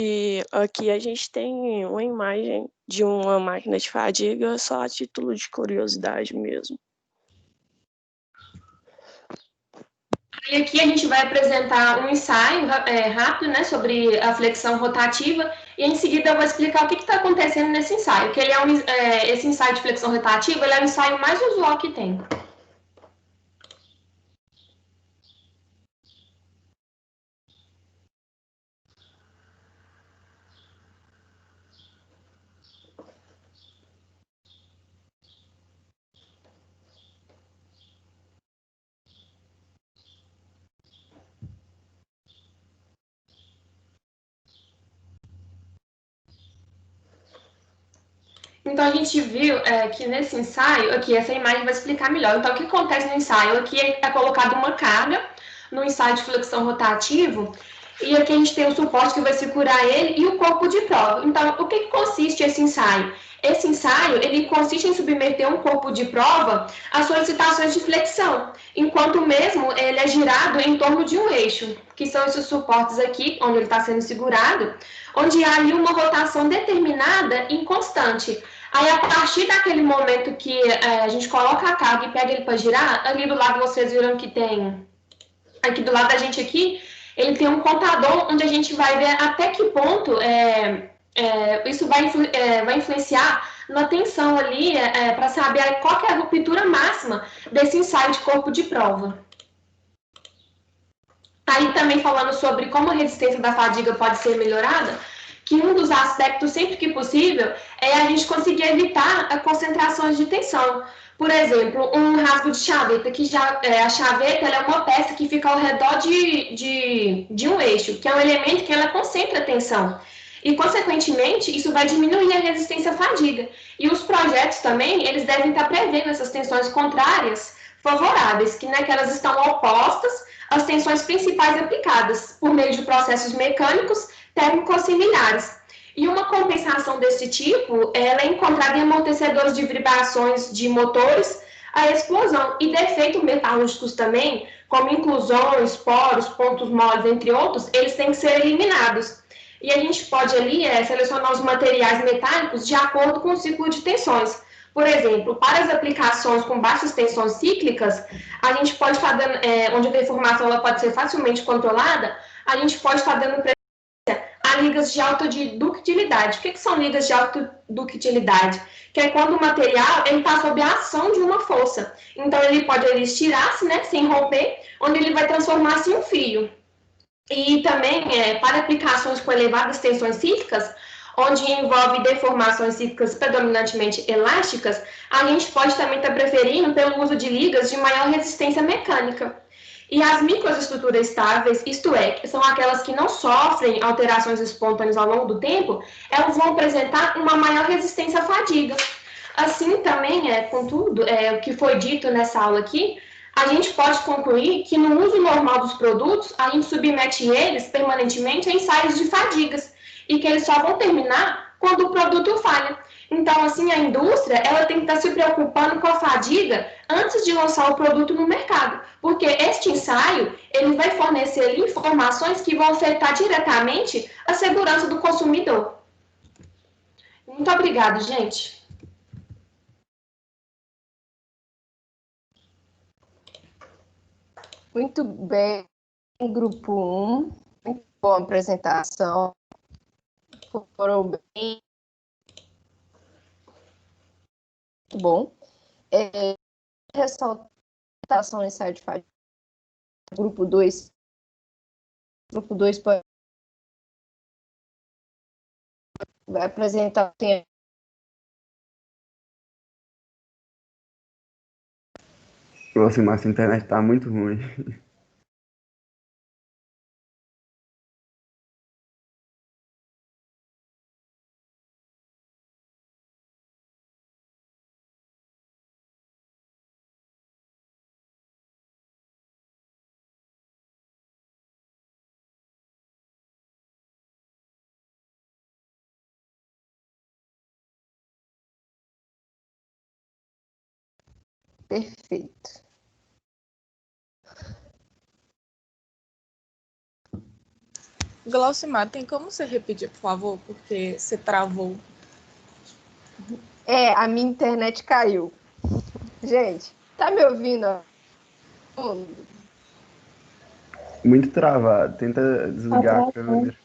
E aqui a gente tem uma imagem de uma máquina de fadiga só a título de curiosidade mesmo. E aqui a gente vai apresentar um ensaio rápido, né, sobre a flexão rotativa, e em seguida eu vou explicar o que está acontecendo nesse ensaio, que ele esse ensaio de flexão rotativa ele é o ensaio mais usual que tem. Então, a gente viu que nesse ensaio, aqui, essa imagem vai explicar melhor. Então, o que acontece no ensaio? Aqui é colocada uma carga no ensaio de flexão rotativo, e aqui a gente tem o suporte que vai segurar ele e o corpo de prova. Então, o que consiste esse ensaio? Esse ensaio, ele consiste em submeter um corpo de prova a solicitações de flexão, enquanto mesmo ele é girado em torno de um eixo, que são esses suportes aqui, onde ele está sendo segurado, onde há ali uma rotação determinada e constante. Aí, a partir daquele momento que a gente coloca a carga e pega ele para girar, ali do lado vocês viram que tem, aqui do lado da gente aqui, ele tem um contador onde a gente vai ver até que ponto isso vai influenciar na tensão ali, para saber qual que é a ruptura máxima desse ensaio de corpo de prova. Aí também falando sobre como a resistência da fadiga pode ser melhorada, que um dos aspectos, sempre que possível, é a gente conseguir evitar concentrações de tensão. Por exemplo, um rasgo de chaveta, que a chaveta é uma peça que fica ao redor de um eixo, que é um elemento que ela concentra tensão. E, consequentemente, isso vai diminuir a resistência à fadiga. E os projetos também, eles devem estar prevendo essas tensões contrárias favoráveis, que, né, que elas estão opostas às tensões principais aplicadas, por meio de processos mecânicos térmicos similares. E uma compensação desse tipo ela é encontrada em amortecedores de vibrações de motores a explosão e defeitos metalúrgicos também, como inclusões, poros, pontos moles, entre outros, eles têm que ser eliminados. E a gente pode ali selecionar os materiais metálicos de acordo com o ciclo de tensões. Por exemplo, para as aplicações com baixas tensões cíclicas, a gente pode estar dando, onde a deformação ela pode ser facilmente controlada, a gente pode estar dando a ligas de alta ductilidade. O que são ligas de alta ductilidade? Que é quando o material está sob a ação de uma força. Então, ele pode estirar-se, né, sem romper, onde ele vai transformar-se em um fio. E também, para aplicações com elevadas tensões cíclicas, onde envolve deformações cíclicas predominantemente elásticas, a gente pode também estar preferindo pelo uso de ligas de maior resistência mecânica. E as microestruturas estáveis, isto é, que são aquelas que não sofrem alterações espontâneas ao longo do tempo, elas vão apresentar uma maior resistência à fadiga. Assim, também, contudo, o que foi dito nessa aula aqui, a gente pode concluir que no uso normal dos produtos, a gente submete eles permanentemente a ensaios de fadigas, e que eles só vão terminar quando o produto falha. Então, assim, a indústria ela tem que estar se preocupando com a fadiga antes de lançar o produto no mercado, porque este ensaio ele vai fornecer informações que vão afetar diretamente a segurança do consumidor. Muito obrigada, gente. Muito bem, grupo 1, muito boa apresentação, foram bem muito bom. Ressaltação ensaio de fadiga, grupo 2 vai apresentar o tema. Nossa, mas a internet tá muito ruim. Perfeito. Glaucimar, tem como você repetir, por favor? Porque você travou. A minha internet caiu. Gente, tá me ouvindo? Muito travado. Tenta Tá desligar a travando. câmera.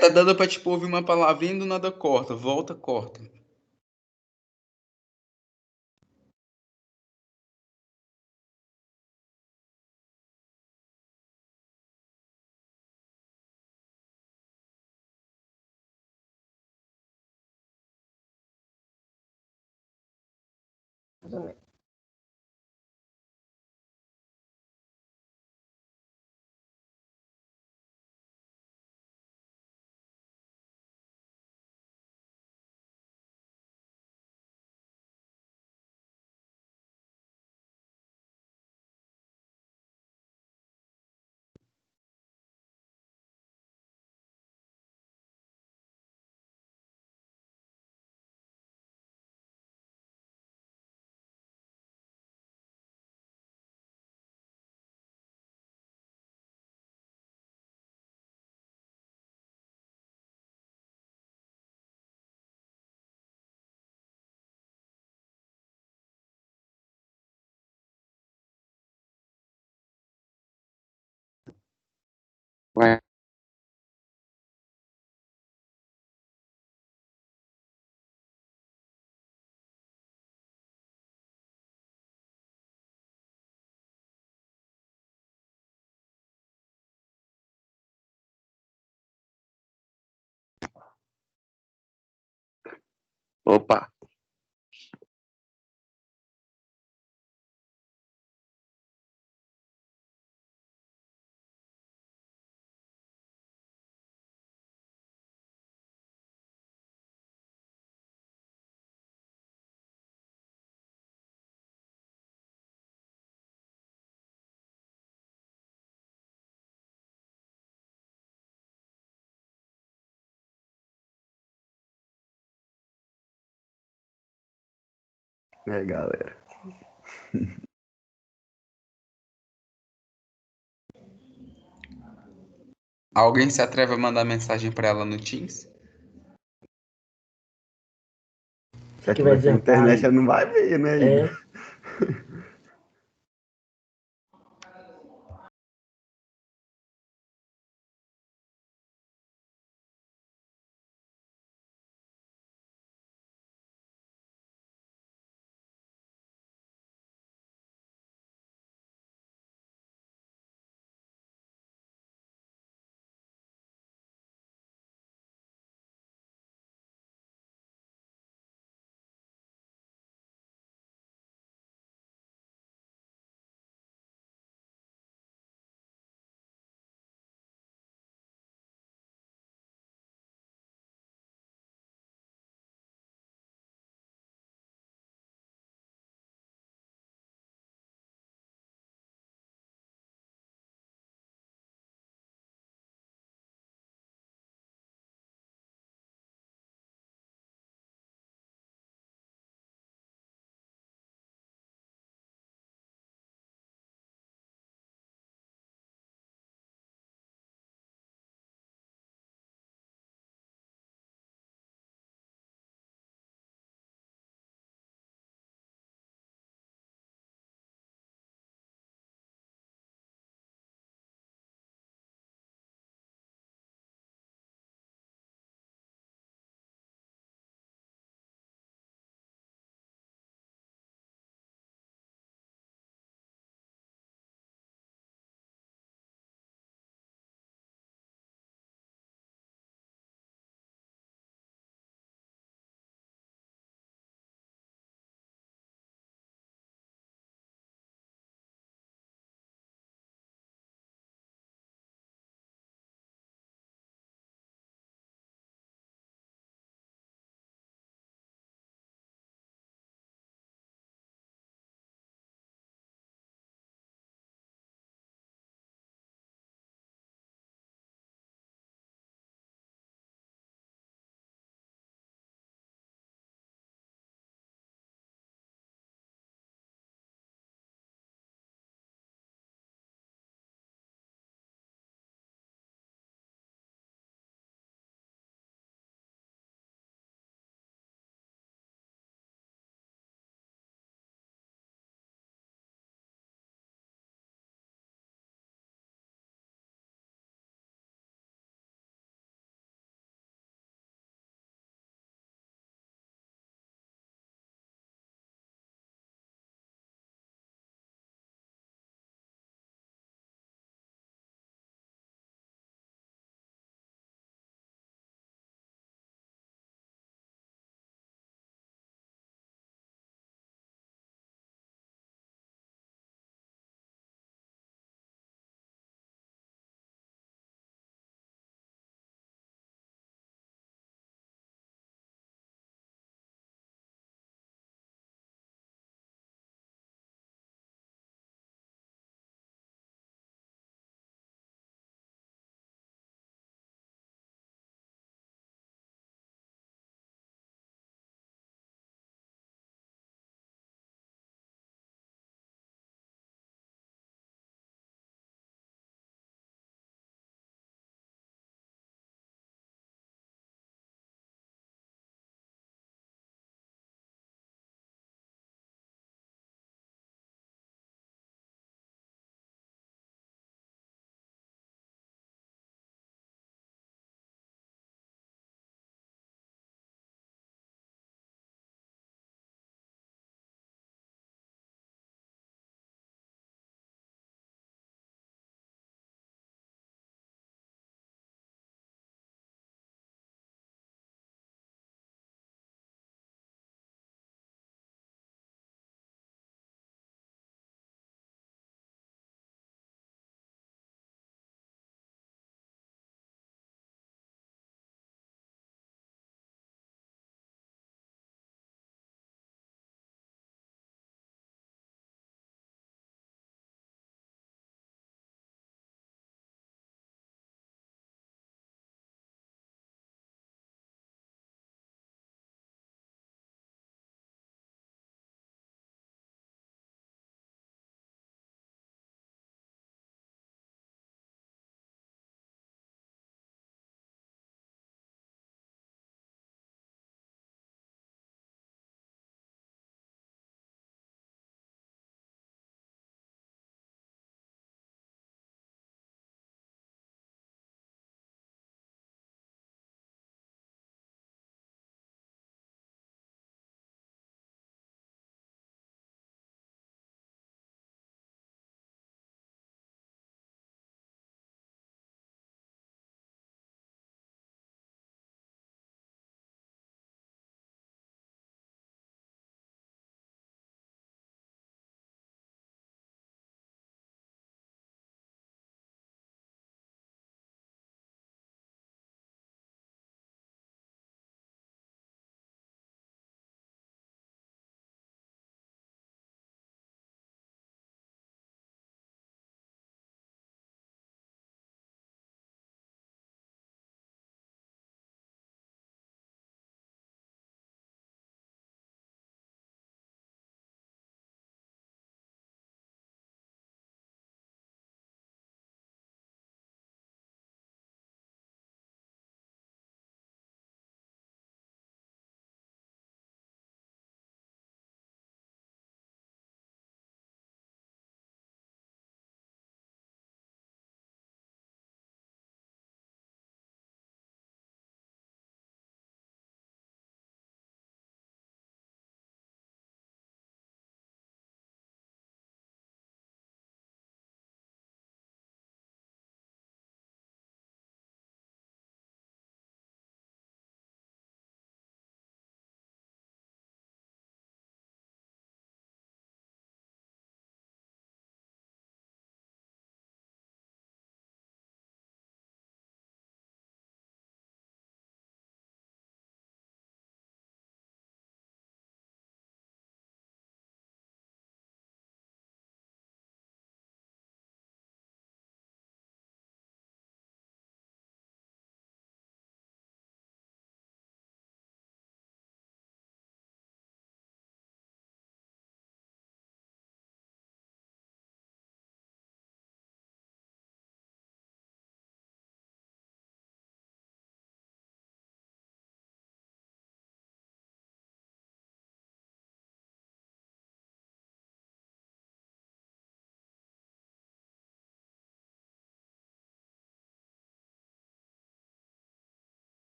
Tá dando pra, tipo, ouvir uma palavrinha e do nada corta. Volta, corta. Mais ou menos. Ué. Opa. Galera. Alguém se atreve a mandar mensagem pra ela no Teams? Se ela Que vai tiver sem adiantar internet, aí? ela não vai ver, né, Igor? É,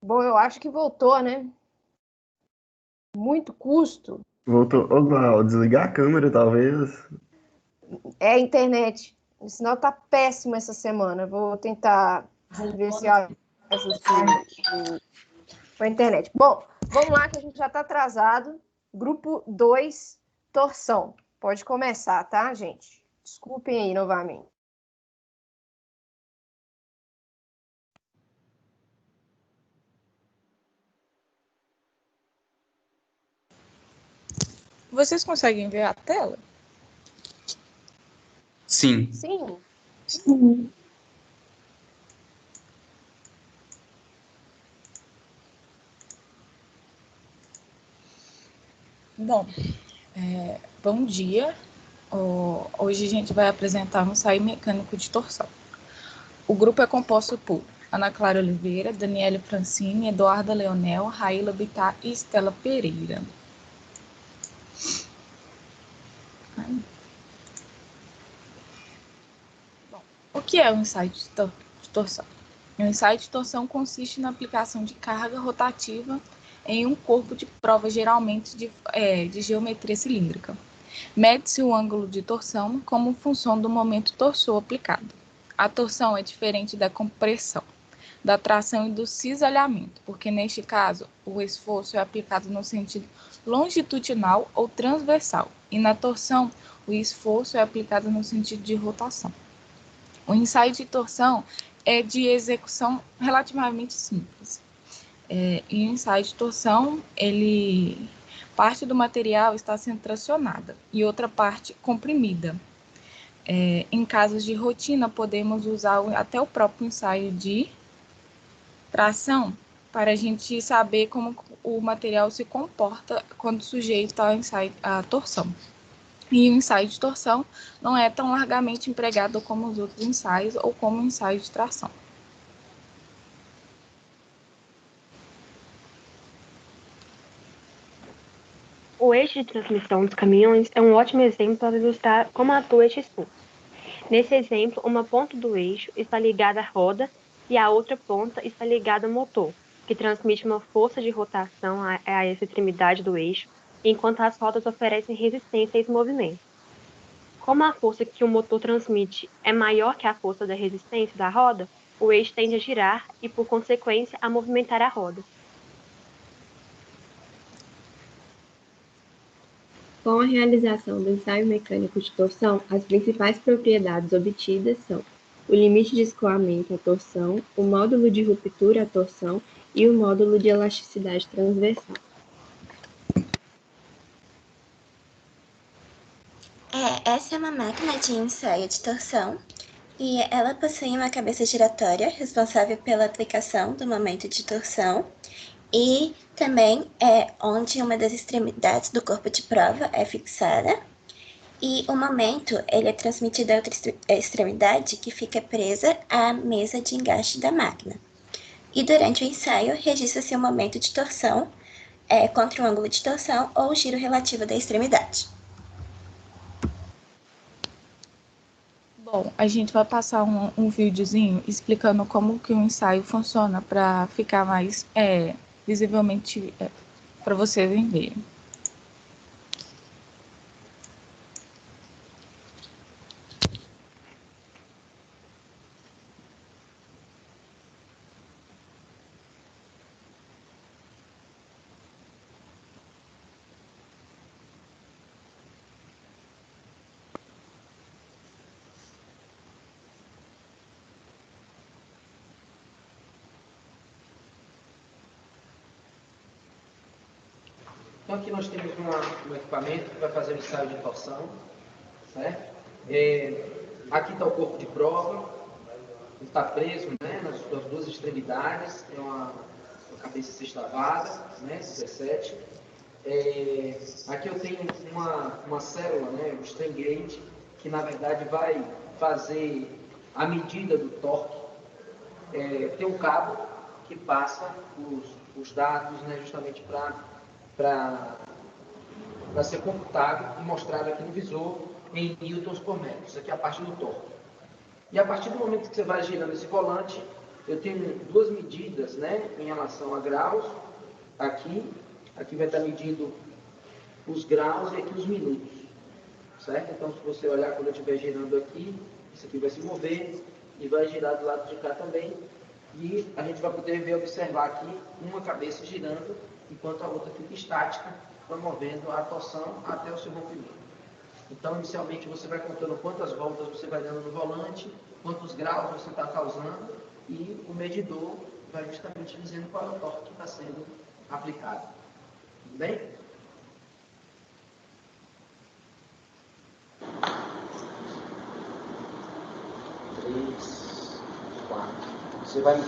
Bom, eu acho que voltou, né? Muito custo. Voltou. Ô, Glau, desligar a câmera, talvez. É a internet. O sinal tá péssimo essa semana. Vou tentar ver se eu ajusto com a internet. Bom, vamos lá que a gente já tá atrasado. Grupo 2, torção. Pode começar, tá, gente? Desculpem aí novamente. Vocês conseguem ver a tela? Sim. Sim. Sim. Bom, bom dia. Hoje a gente vai apresentar um ensaio mecânico de torção. O grupo é composto por Ana Clara Oliveira, Daniele Francini, Eduarda Leonel, Raíla Bittar e Estela Pereira. Bom, o que é um ensaio de torção? Um ensaio de torção consiste na aplicação de carga rotativa em um corpo de prova, geralmente de geometria cilíndrica. Mede-se o ângulo de torção como função do momento torsor aplicado. A torção é diferente da compressão, da tração e do cisalhamento, porque neste caso o esforço é aplicado no sentido longitudinal ou transversal, e na torção o esforço é aplicado no sentido de rotação. O ensaio de torção é de execução relativamente simples. E o ensaio de torção, parte do material está sendo tracionada e outra parte comprimida. Em casos de rotina, podemos usar até o próprio ensaio de tração para a gente saber como o material se comporta quando sujeito à torção. E o ensaio de torção não é tão largamente empregado como os outros ensaios ou como o ensaio de tração. O eixo de transmissão dos caminhões é um ótimo exemplo para ilustrar como atua este esforço. Nesse exemplo, uma ponta do eixo está ligada à roda e a outra ponta está ligada ao motor, que transmite uma força de rotação a essa extremidade do eixo, enquanto as rodas oferecem resistência a esse movimento. Como a força que o motor transmite é maior que a força da resistência da roda, o eixo tende a girar e, por consequência, a movimentar a roda. Com a realização do ensaio mecânico de torção, as principais propriedades obtidas são o limite de escoamento à torção, o módulo de ruptura à torção e o módulo de elasticidade transversal. Essa é uma máquina de ensaio de torção e ela possui uma cabeça giratória responsável pela aplicação do momento de torção e também é onde uma das extremidades do corpo de prova é fixada e o momento ele é transmitido a outra extremidade que fica presa à mesa de engaste da máquina. E durante o ensaio registra-se o momento de torção contra o ângulo de torção ou o giro relativo da extremidade. Bom, a gente vai passar um videozinho explicando como que o ensaio funciona para ficar mais visivelmente para vocês verem. Então aqui nós temos um equipamento que vai fazer um ensaio de torção, certo? Aqui está o corpo de prova, ele está preso, né, nas duas extremidades, tem uma cabeça sextavada, né, 17. Aqui eu tenho uma célula, né, o strain gauge, que na verdade vai fazer a medida do torque. Tem um cabo que passa os dados, né, justamente para ser computado e mostrado aqui no visor em newtons por metro. Isso aqui é a parte do torque. E a partir do momento que você vai girando esse volante, eu tenho duas medidas, né, em relação a graus. Aqui vai estar medindo os graus e aqui os minutos, certo? Então, se você olhar quando eu estiver girando aqui, isso aqui vai se mover e vai girar do lado de cá também. E a gente vai poder observar aqui uma cabeça girando, enquanto a outra fica estática, promovendo a torção até o seu rompimento. Então, inicialmente, você vai contando quantas voltas você vai dando no volante, quantos graus você está causando, e o medidor vai justamente dizendo qual é o torque que está sendo aplicado. Tudo bem? Três, 4. Você vai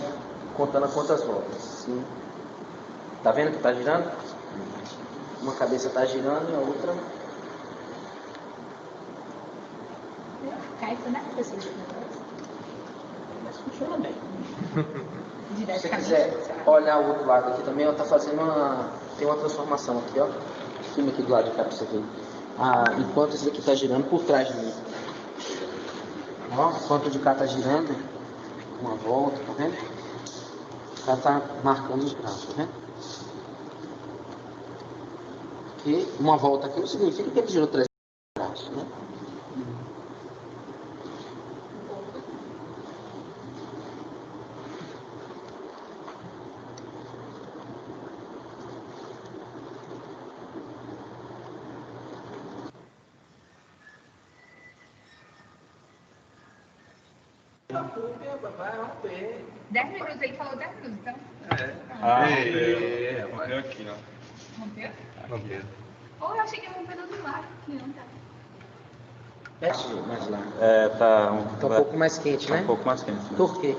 contando quantas voltas. 5. Tá vendo que está girando? Uma cabeça está girando e a outra... Mas funciona bem. Se você quiser olhar o outro lado aqui também, está fazendo tem uma transformação aqui, ó. Filma aqui do lado de cá para você ver. Enquanto esse daqui está girando por trás de mim. Ó, enquanto o de cá está girando, uma volta, tá vendo? O cara está marcando os graus, tá vendo? Porque uma volta aqui não significa que ele girou 3 graus, né? Vai romper. 10 minutos, ele falou 10 minutos, então? Rompeu aqui, ó. Rompeu? Rompeu. Ou eu achei que ia romper do outro lado, que não tá. Mexe mais lá. Tá um pouco mais quente, né? Um pouco mais quente. Por quê?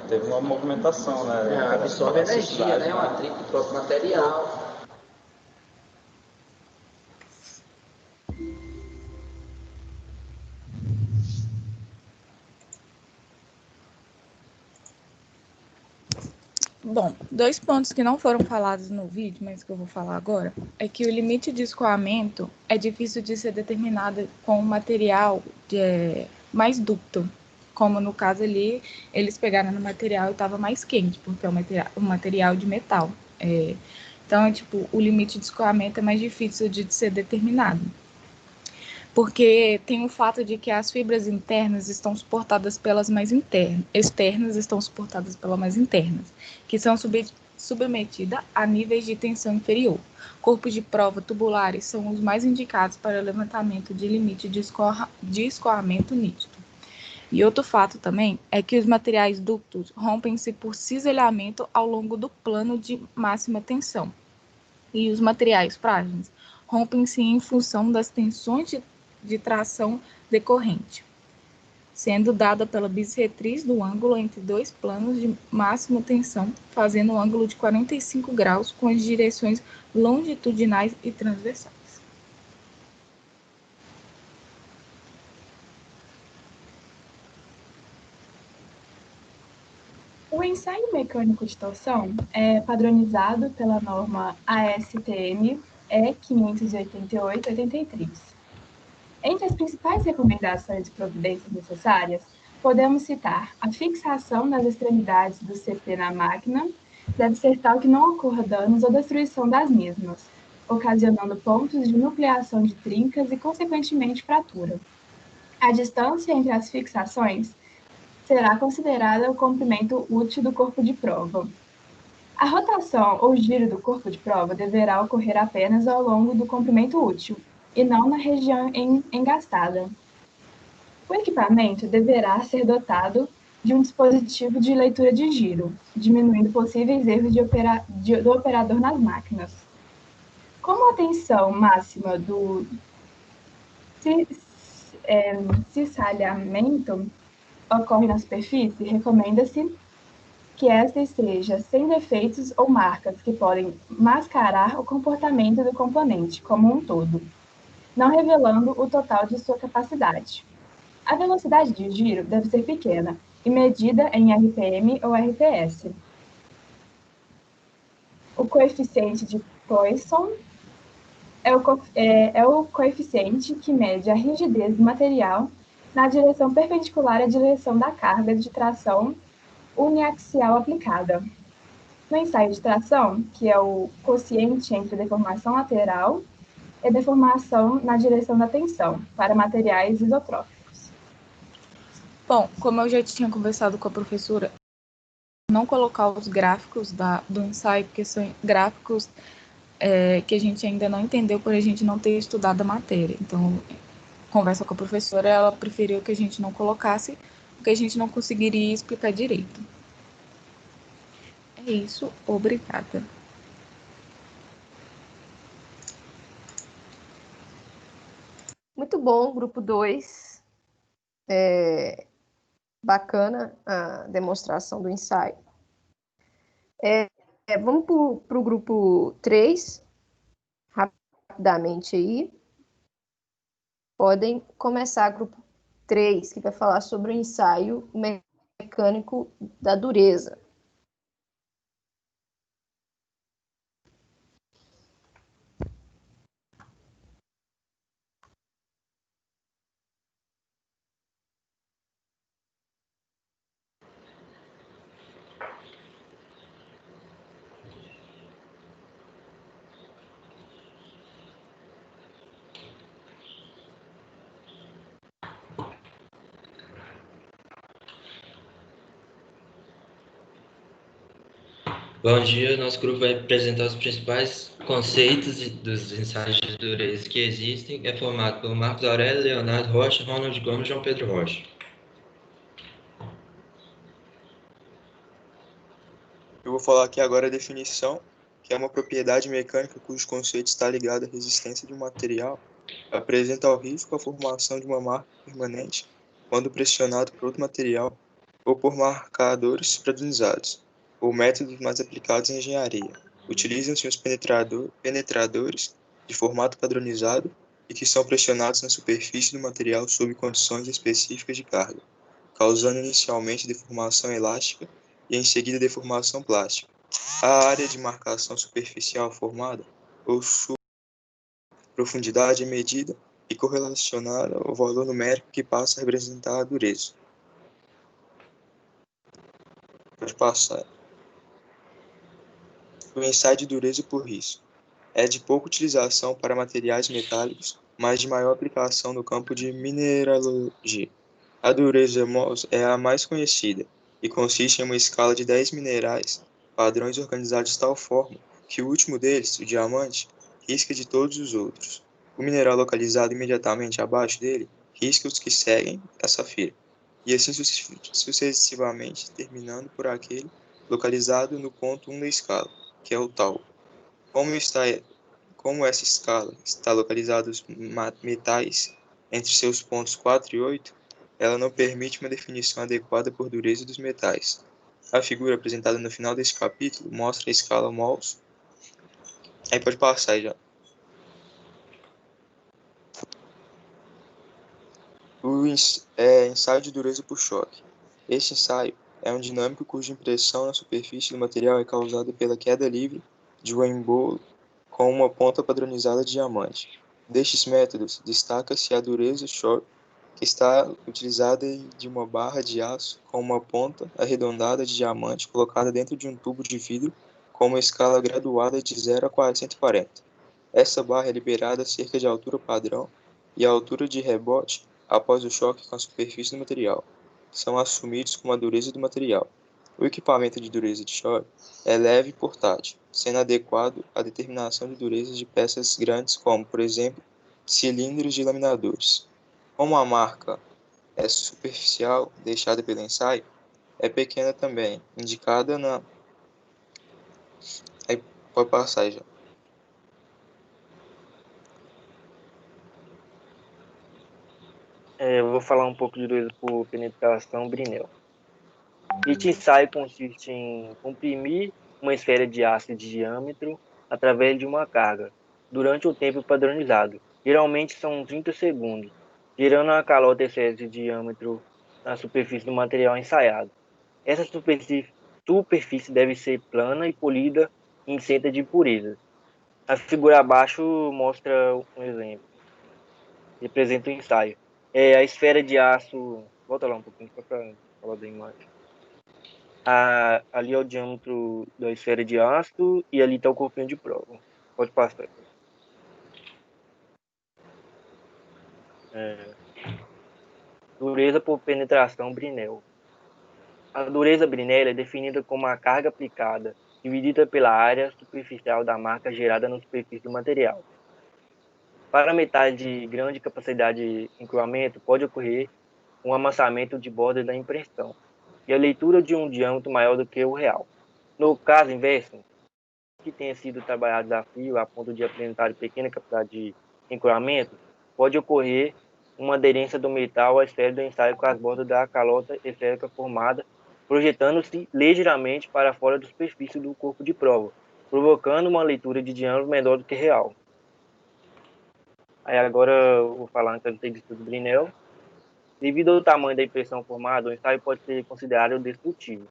Teve uma movimentação, né? Absorve energia, né? Um atrito do próprio material. Bom, 2 pontos que não foram falados no vídeo, mas que eu vou falar agora, é que o limite de escoamento é difícil de ser determinado com um material mais ducto. Como no caso ali, eles pegaram no material e estava mais quente, porque é um material de metal. Então, o limite de escoamento é mais difícil de ser determinado. Porque tem o fato de que as fibras internas estão suportadas pelas mais externas estão suportadas pelas mais internas, que são submetidas a níveis de tensão inferior. Corpos de prova tubulares são os mais indicados para o levantamento de limite de escoamento nítido. E outro fato também é que os materiais ductos rompem-se por cisalhamento ao longo do plano de máxima tensão. E os materiais frágeis rompem-se em função das tensões de tração decorrente, sendo dada pela bissetriz do ângulo entre 2 planos de máxima tensão, fazendo um ângulo de 45 graus com as direções longitudinais e transversais. O ensaio mecânico de torção é padronizado pela norma ASTM E588-83. Entre as principais recomendações e providências necessárias, podemos citar a fixação das extremidades do CP na máquina, deve ser tal que não ocorra danos ou destruição das mesmas, ocasionando pontos de nucleação de trincas e, consequentemente, fratura. A distância entre as fixações será considerada o comprimento útil do corpo de prova. A rotação ou giro do corpo de prova deverá ocorrer apenas ao longo do comprimento útil, e não na região engastada. O equipamento deverá ser dotado de um dispositivo de leitura de giro, diminuindo possíveis erros do operador nas máquinas. Como a tensão máxima do cisalhamento ocorre na superfície, recomenda-se que esta esteja sem defeitos ou marcas que podem mascarar o comportamento do componente como um todo, não revelando o total de sua capacidade. A velocidade de giro deve ser pequena e medida em RPM ou RPS. O coeficiente de Poisson é o coeficiente que mede a rigidez do material na direção perpendicular à direção da carga de tração uniaxial aplicada. No ensaio de tração, que é o quociente entre deformação lateral e deformação na direção da tensão, para materiais isotrópicos. Bom, como eu já tinha conversado com a professora, não colocar os gráficos do ensaio, porque são gráficos que a gente ainda não entendeu por a gente não ter estudado a matéria. Então, conversa com a professora, ela preferiu que a gente não colocasse, porque a gente não conseguiria explicar direito. É isso, obrigada. Muito bom, grupo 2. Bacana a demonstração do ensaio. Vamos para o grupo 3, rapidamente aí. Podem começar, grupo 3, que vai falar sobre o ensaio mecânico da dureza. Bom dia, nosso grupo vai apresentar os principais conceitos dos ensaios de dureza que existem. É formado por Marcos Aurélio, Leonardo Rocha, Ronald Gomes e João Pedro Rocha. Eu vou falar aqui agora a definição, que é uma propriedade mecânica cujo conceito está ligado à resistência de um material, apresenta ao risco a formação de uma marca permanente quando pressionado por outro material ou por marcadores padronizados, ou métodos mais aplicados em engenharia. Utilizam-se os penetradores de formato padronizado e que são pressionados na superfície do material sob condições específicas de carga, causando inicialmente deformação elástica e em seguida deformação plástica. A área de marcação superficial formada, ou sua profundidade, é medida e correlacionada ao valor numérico que passa a representar a dureza. Pode passar. O ensaio de dureza por risco é de pouca utilização para materiais metálicos, mas de maior aplicação no campo de mineralogia. A dureza Mohs é a mais conhecida e consiste em uma escala de 10 minerais padrões organizados de tal forma que o último deles, o diamante, risca de todos os outros. O mineral localizado imediatamente abaixo dele risca os que seguem a safira, e assim sucessivamente, terminando por aquele localizado no ponto 1 da escala, que é o tal. Como essa escala está localizada os metais entre seus pontos 4 e 8, ela não permite uma definição adequada por dureza dos metais. A figura apresentada no final deste capítulo mostra a escala Mohs. Aí pode passar já. O ensaio de dureza por choque. Este ensaio é um dinâmico cuja impressão na superfície do material é causada pela queda livre de um embolo com uma ponta padronizada de diamante. Destes métodos, destaca-se a dureza choque, que está utilizada de uma barra de aço com uma ponta arredondada de diamante colocada dentro de um tubo de vidro com uma escala graduada de 0 a 140. Essa barra é liberada a cerca de altura padrão e a altura de rebote após o choque com a superfície do material são assumidos como a dureza do material. O equipamento de dureza de choque é leve e portátil, sendo adequado à determinação de durezas de peças grandes como, por exemplo, cilindros de laminadores. Como a marca é superficial, deixada pelo ensaio, é pequena também, indicada na... Aí pode passar já. Eu vou falar um pouco de dureza por penetração Brinell. Este ensaio consiste em comprimir uma esfera de aço de diâmetro através de uma carga, durante um tempo padronizado, geralmente são 30 segundos, gerando uma calota excesso de diâmetro na superfície do material ensaiado. Essa superfície deve ser plana e polida e isenta de impurezas. A figura abaixo mostra um exemplo. Representa o ensaio. A esfera de aço. Volta lá um pouquinho, só para falar da imagem. Ali é o diâmetro da esfera de aço e ali está o corpinho de prova. Pode passar. Dureza por penetração Brinell. A dureza Brinell é definida como a carga aplicada dividida pela área superficial da marca gerada na superfície do material. Para metais de grande capacidade de encruamento, pode ocorrer um amassamento de borda da impressão e a leitura de um diâmetro maior do que o real. No caso inverso, que tenha sido trabalhado a fio a ponto de apresentar pequena capacidade de encruamento, pode ocorrer uma aderência do metal à esfera do ensaio com as bordas da calota esférica formada, projetando-se ligeiramente para fora da superfície do corpo de prova, provocando uma leitura de diâmetro menor do que real. Aí agora eu vou falar então do texto do Brinell. Devido ao tamanho da impressão formada, o ensaio pode ser considerado destrutivo.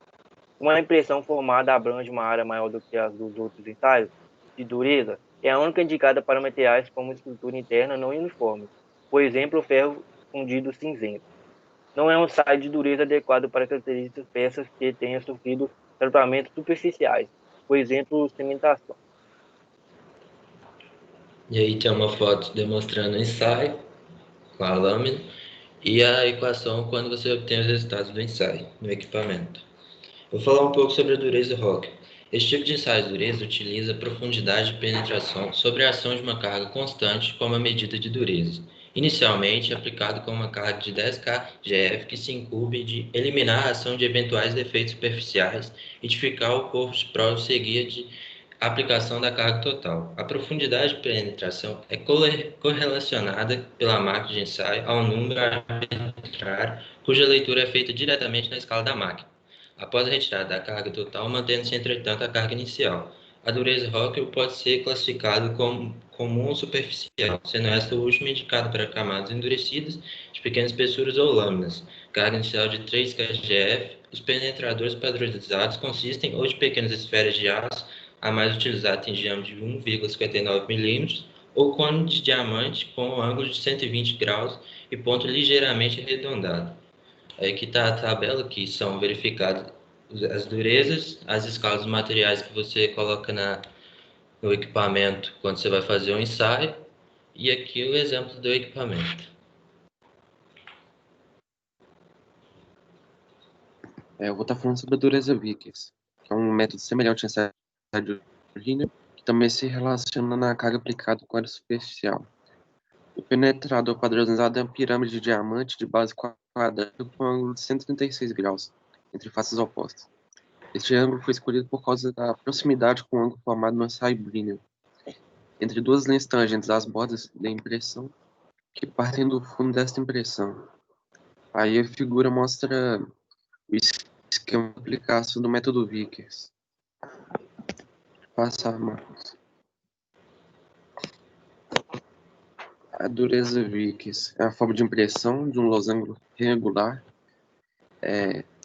Uma impressão formada abrange uma área maior do que as dos outros ensaios de dureza, é a única indicada para materiais como estrutura interna não uniforme, por exemplo, o ferro fundido cinzento. Não é um ensaio de dureza adequado para características peças que tenham sofrido tratamentos superficiais, por exemplo, cimentação. E aí tem uma foto demonstrando o ensaio com a lâmina e a equação quando você obtém os resultados do ensaio no equipamento. Vou falar um pouco sobre a dureza Rock. Esse tipo de ensaio de dureza utiliza profundidade de penetração sobre a ação de uma carga constante como a medida de dureza. Inicialmente, aplicado com uma carga de 10 kgf que se incumbe de eliminar a ação de eventuais defeitos superficiais e de ficar o corpo de prova seguir de aplicação da carga total. A profundidade de penetração é correlacionada pela máquina de ensaio ao número arbitrário, cuja leitura é feita diretamente na escala da máquina. Após a retirada da carga total, mantendo-se, entretanto, a carga inicial. A dureza Rockwell pode ser classificada como comum ou superficial, sendo esta o último indicado para camadas endurecidas de pequenas espessuras ou lâminas. Carga inicial de 3 kgf. Os penetradores padronizados consistem ou de pequenas esferas de aço, a mais utilizada tem diâmetro de 1,59 mm, ou cone de diamante com ângulo de 120 graus e ponto ligeiramente arredondado. Aí que está a tabela que são verificadas as durezas, as escalas dos materiais que você coloca no equipamento quando você vai fazer um ensaio, e aqui o exemplo do equipamento. Eu vou estar falando sobre a dureza Vickers, que é um método semelhante ao ensaio de Brinell, que também se relaciona na carga aplicada com a área superficial. O penetrador padronizado é uma pirâmide de diamante de base quadrada com ângulo de 136 graus, entre faces opostas. Este ângulo foi escolhido por causa da proximidade com o ângulo formado no ensaio Brinell, entre duas linhas tangentes às bordas da impressão, que partem do fundo desta impressão. Aí a figura mostra o esquema de aplicação do método Vickers. Passar, Marcos. A dureza Vickers é a forma de impressão de um losango regular.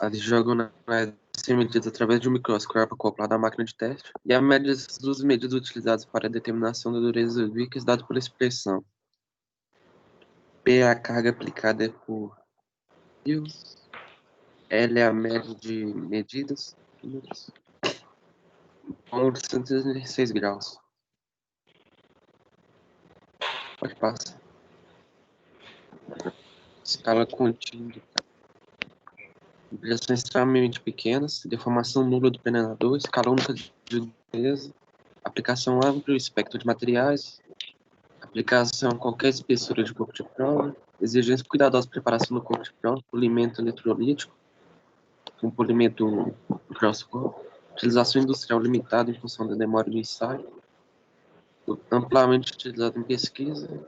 A diagonal é ser medida através de um microscópio acoplado à máquina de teste, e a média das duas medidas utilizadas para a determinação da dureza Vickers dada pela expressão. P é a carga aplicada por fios, L é a média de medidas, ângulo de 136 graus. Pode passar. Escala contínua. Impressões extremamente pequenas, deformação nula do penetrador, escala única de dureza, aplicação ampla e espectro de materiais, aplicação a qualquer espessura de corpo de prova, exigência cuidadosa preparação do corpo de prova, polimento eletrolítico, com polimento microscópico, utilização industrial limitada em função da demora do ensaio, amplamente utilizado em pesquisa,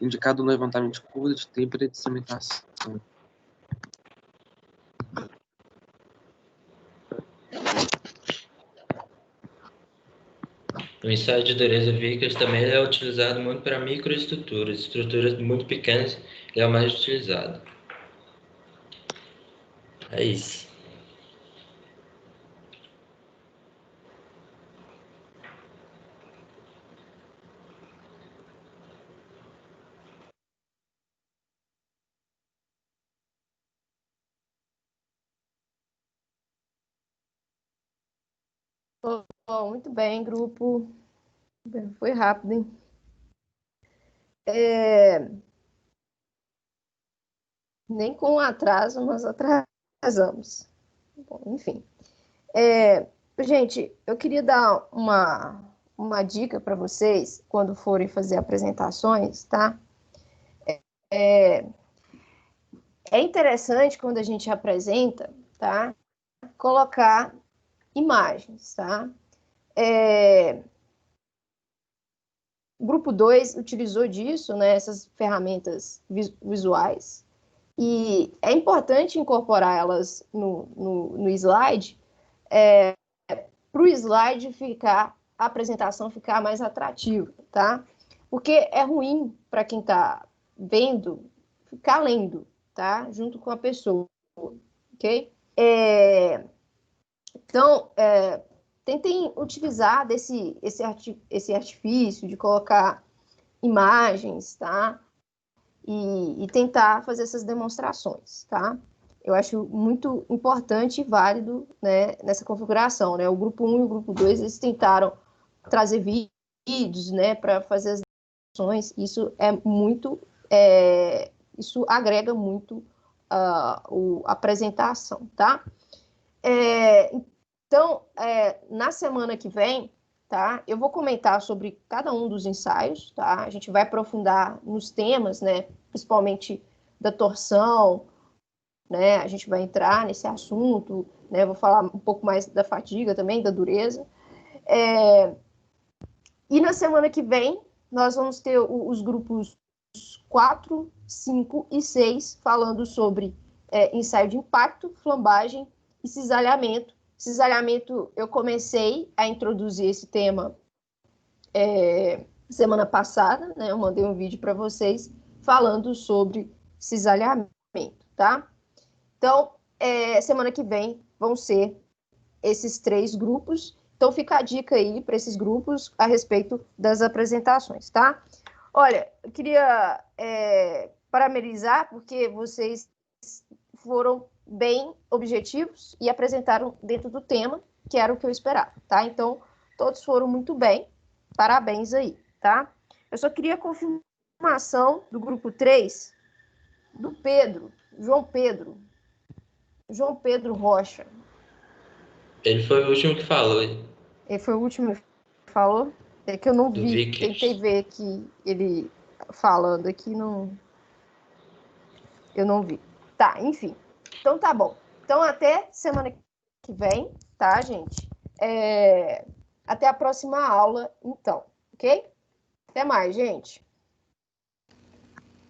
indicado no levantamento de curva de têmpera de cimentação. O ensaio de dureza Vickers também é utilizado muito para microestruturas, estruturas muito pequenas é o mais utilizado. É isso. Oh, muito bem, grupo. Foi rápido, hein? Nem com atraso nós atrasamos. Bom, enfim. Gente, eu queria dar uma dica para vocês quando forem fazer apresentações, tá? É interessante quando a gente apresenta, tá? Colocar imagens, tá? O grupo 2 utilizou disso, né? Essas ferramentas visuais. E é importante incorporar elas no slide, para o slide ficar, a apresentação ficar mais atrativa, tá? Porque é ruim para quem está vendo ficar lendo, tá? Junto com a pessoa, ok? Então, tentem utilizar esse artifício de colocar imagens, tá? E tentar fazer essas demonstrações, tá? Eu acho muito importante e válido, né, nessa configuração, né? O grupo 1 e o grupo 2, eles tentaram trazer vídeos, né, para fazer as demonstrações. Isso isso agrega muito a apresentação, tá? Então, na semana que vem, tá? Eu vou comentar sobre cada um dos ensaios, tá? A gente vai aprofundar nos temas, né? Principalmente da torção, né? A gente vai entrar nesse assunto, né? Vou falar um pouco mais da fadiga também, da dureza. E na semana que vem, nós vamos ter os grupos 4, 5 e 6 falando sobre ensaio de impacto, flambagem e cisalhamento. Cisalhamento, eu comecei a introduzir esse tema semana passada, né? Eu mandei um vídeo para vocês falando sobre cisalhamento, tá? Então, semana que vem vão ser esses 3 grupos. Então, fica a dica aí para esses grupos a respeito das apresentações, tá? Olha, eu queria parabenizar porque vocês foram bem objetivos e apresentaram dentro do tema, que era o que eu esperava, tá? Então, todos foram muito bem. Parabéns aí, tá? Eu só queria a confirmação do grupo 3, do Pedro, João Pedro Rocha. Ele foi o último que falou. Ele foi o último que falou? É que eu não vi. Tentei ver aqui ele falando aqui, eu não vi. Tá, enfim. Então tá bom. Então até semana que vem, tá, gente? Até a próxima aula, então, ok? Até mais, gente.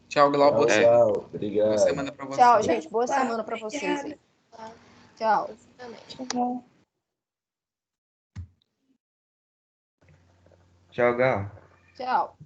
Tchau, Glauco. Tchau, obrigado. Boa semana pra vocês. Tchau, gente. Boa semana pra vocês aí. Tchau. Tchau, Gal. Tchau.